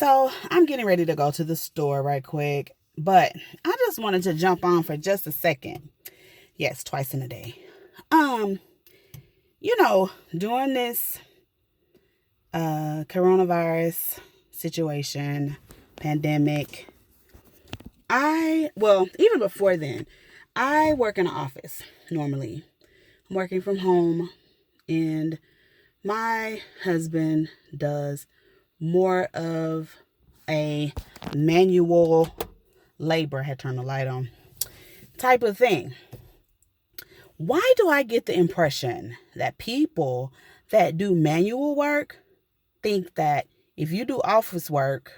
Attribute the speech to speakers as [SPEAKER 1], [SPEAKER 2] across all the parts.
[SPEAKER 1] So I'm getting ready to go to the store right quick, but I just wanted to jump on for just a second. Yes, twice in a day. Um, during this coronavirus situation, pandemic, even before then, I work in an office normally. I'm working from home, and my husband does more of a manual labor. I had turned the light on type of thing. Why do I get the impression that people that do manual work think that if you do office work,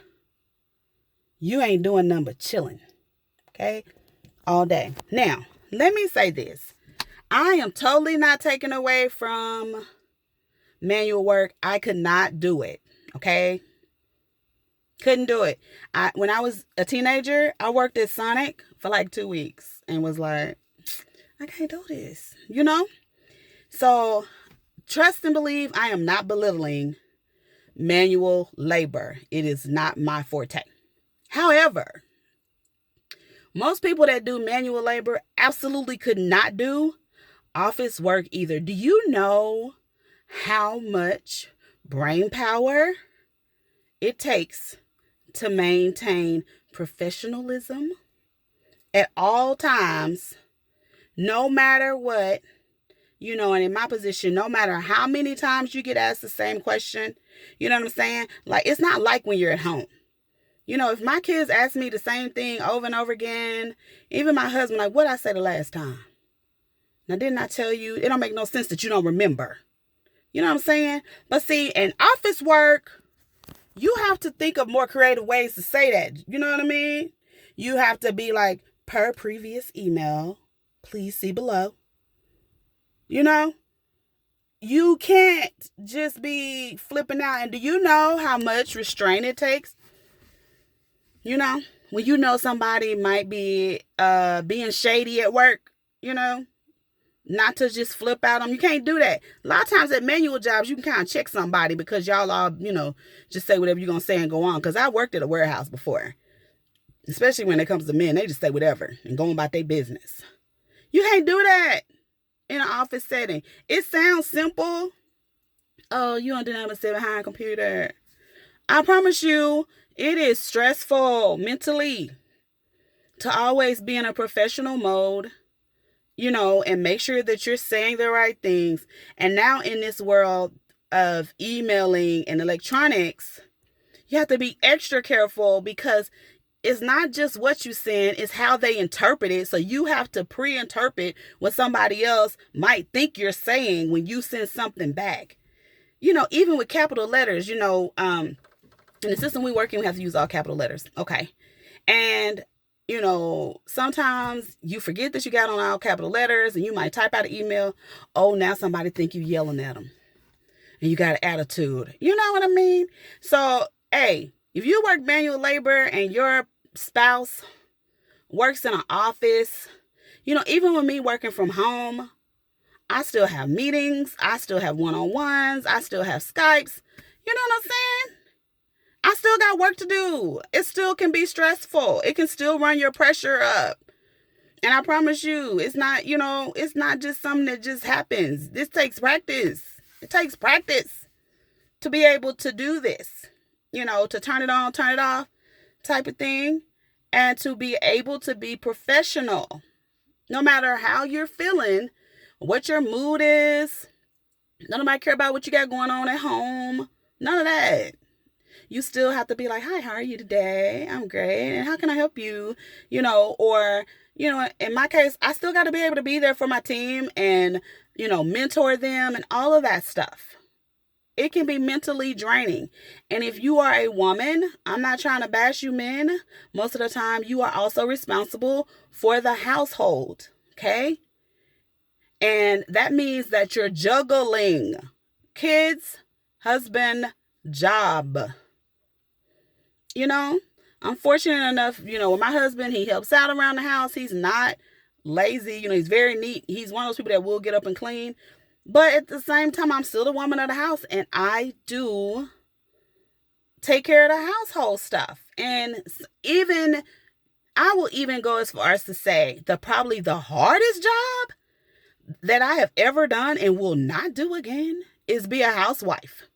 [SPEAKER 1] you ain't doing nothing but chilling, okay, all day? Now, let me say this. I am totally not taking away from manual work. I could not do it, okay? Couldn't do it. When I was a teenager, I worked at Sonic for like 2 weeks and was like, I can't do this, So trust and believe, I am not belittling manual labor. It is not my forte. However, most people that do manual labor absolutely could not do office work either. Do you know how much brain power it takes to maintain professionalism at all times, no matter what? And in my position, no matter how many times you get asked the same question, you know what I'm saying? Like, it's not like when you're at home. If my kids ask me the same thing over and over again, even my husband, like, what I say the last time? Now, didn't I tell you? It don't make no sense that you don't remember. You know what I'm saying? But see, in office work, you have to think of more creative ways to say that. You know what I mean? You have to be like, per previous email, please see below. You can't just be flipping out. And do you know how much restraint it takes? When somebody might be being shady at work, not to just flip out on them. You can't do that. A lot of times at manual jobs, you can kind of check somebody because y'all all, just say whatever you're going to say and go on. Because I worked at a warehouse before. Especially when it comes to men, they just say whatever and go about their business. You can't do that in an office setting. It sounds simple. Oh, you don't do nothing but sit behind a computer. I promise you, it is stressful mentally to always be in a professional mode, and make sure that you're saying the right things. And now in this world of emailing and electronics, you have to be extra careful because it's not just what you send, it's how they interpret it. So you have to pre-interpret what somebody else might think you're saying when you send something back. Even with capital letters, in the system we work in, we have to use all capital letters. Okay. And, sometimes you forget that you got on all capital letters and you might type out an email. Oh, now somebody think you yelling at them and you got an attitude. You know what I mean? So, hey, if you work manual labor and your spouse works in an office, even with me working from home, I still have meetings. I still have one-on-ones. I still have Skypes. You know what I'm saying? I still got work to do. It still can be stressful. It can still run your pressure up. And I promise you, it's not, it's not just something that just happens. This takes practice. It takes practice to be able to do this, to turn it on, turn it off type of thing, and to be able to be professional. No matter how you're feeling, what your mood is, nobody care about what you got going on at home. None of that. You still have to be like, hi, how are you today? I'm great. And how can I help you? Or, in my case, I still got to be able to be there for my team and, mentor them and all of that stuff. It can be mentally draining. And if you are a woman, I'm not trying to bash you men. Most of the time, you are also responsible for the household. Okay? And that means that you're juggling kids, husband, job. I'm fortunate enough, with my husband, he helps out around the house. He's not lazy. He's very neat. He's one of those people that will get up and clean. But at the same time, I'm still the woman of the house, and I do take care of the household stuff. And even, I will even go as far as to say probably the hardest job that I have ever done and will not do again is be a housewife.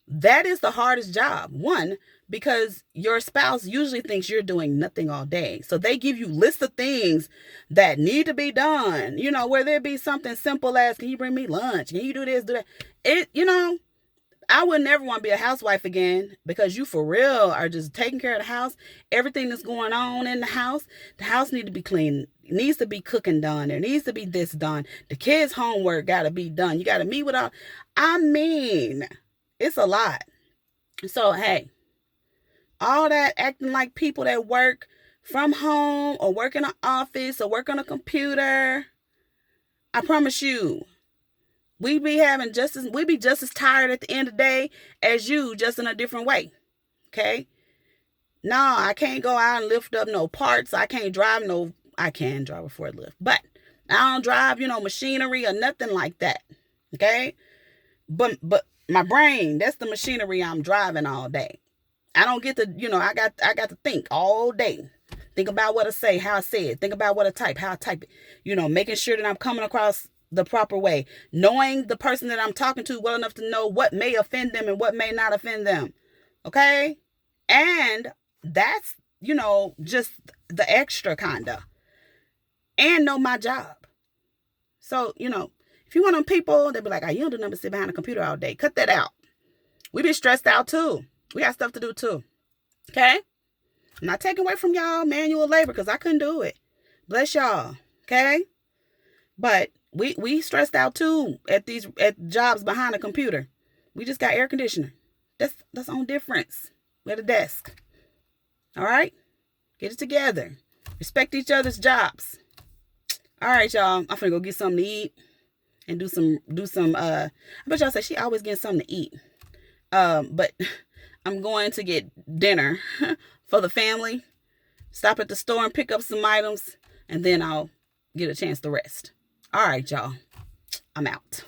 [SPEAKER 1] That is the hardest job. One, because your spouse usually thinks you're doing nothing all day. So they give you lists of things that need to be done. You know, whether it be something simple as, can you bring me lunch? Can you do this, do that? I would never want to be a housewife again, because you for real are just taking care of the house. Everything that's going on in the house needs to be clean. It needs to be cooking done. There needs to be this done. The kids' homework got to be done. You got to meet with all. I mean, it's a lot. So, hey, all that acting like people that work from home or work in an office or work on a computer, I promise you, we be just as tired at the end of the day as you, just in a different way. Okay? No, I can't go out and lift up no parts. I can drive a forklift, but I don't drive, machinery or nothing like that. Okay? But my brain, that's the machinery I'm driving all day. I don't get to, I got to think all day. Think about what I say, how I say it. Think about what I type, how I type it. Making sure that I'm coming across the proper way. Knowing the person that I'm talking to well enough to know what may offend them and what may not offend them. Okay? And that's, just the extra kinda. And know my job. So, if you want them people, they'll be like, you don't do nothing but sit behind a computer all day. Cut that out. We be stressed out too. We got stuff to do too. Okay? I'm not taking away from y'all manual labor, because I couldn't do it. Bless y'all. Okay? But we stressed out too at jobs behind a computer. We just got air conditioner. That's on difference. We're at a desk. All right? Get it together. Respect each other's jobs. All right, y'all. I'm finna go get something to eat and do some I bet y'all say she always getting something to eat. But I'm going to get dinner for the family. Stop at the store and pick up some items, and then I'll get a chance to rest. All right, y'all. I'm out.